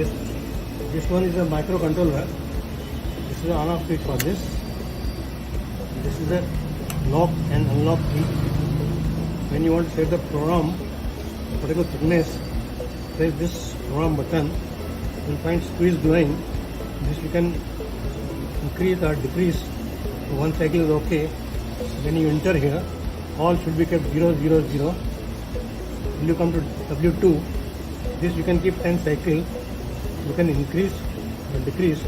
This one is a microcontroller. This is the on-off switch for this. This is the lock and unlock key. When you want to set the program, particular thickness, press this program button. You will find squeeze glowing. This you can increase or decrease. One cycle is okay. When you enter here, all should be kept 0, 0, 0. When you come to W2, this you can keep 10 cycles. You can increase or decrease.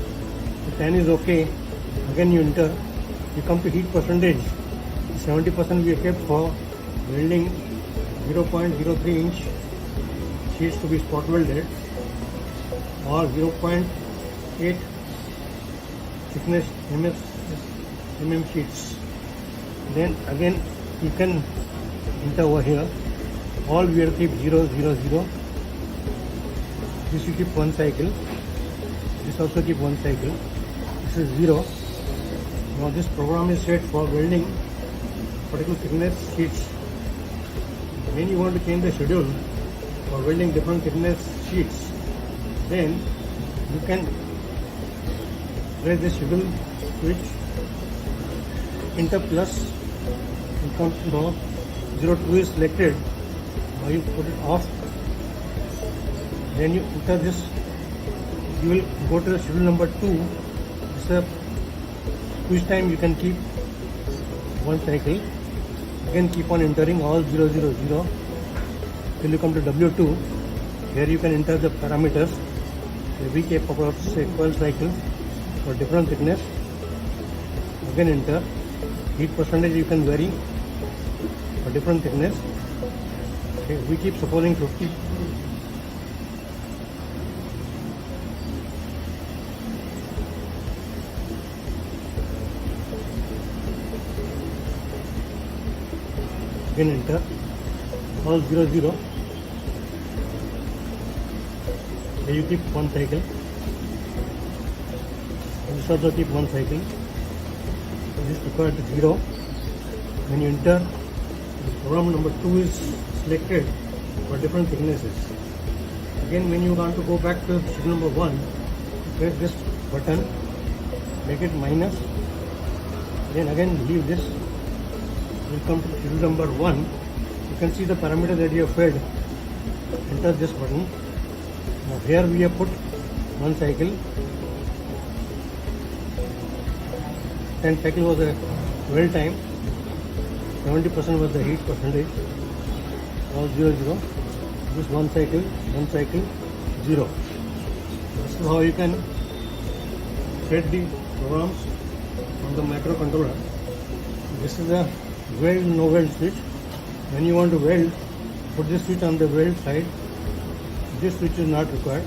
The 10 is okay. Again you enter. You come to heat percentage. 70% we have kept for welding 0.03 inch sheets to be spot welded or 0.8 thickness mm sheets. Then again you can enter over here. All we have to keep 0, 0, 0. This you keep one cycle. This also keep one cycle. This is 0. Now this program is set for welding particular thickness sheets. When you want to change the schedule for welding different thickness sheets, then you can press the schedule switch, enter plus, you come to now 02 is selected. Now you put it off. Then you enter this. You will go to the schedule number 2. This is a switch time. You can keep one cycle. Again keep on entering all 0, 0, 0 till you come to W2. Here you can enter the parameters. We keep about say 12 cycles for different thickness. Again enter. Heat percentage you can vary for different thickness. Okay, we keep supposing 50. Again enter. All 0, 0. Here you keep one cycle. This also keep one cycle. This required 0. When you enter, the program number 2 is selected for different thicknesses. Again, when you want to go back to schedule number 1, press this button, make it minus. Then again leave this. You come to schedule number 1. You can see the parameter that you have fed. Enter this button. Now here we have put one cycle. 10 cycle was the weld time. 70% was the heat percentage. All 0, 0. This one cycle, 0. This is how you can set the programs on the microcontroller. This is the weld no weld switch. When you want to weld, put this switch on the weld side. This switch is not required.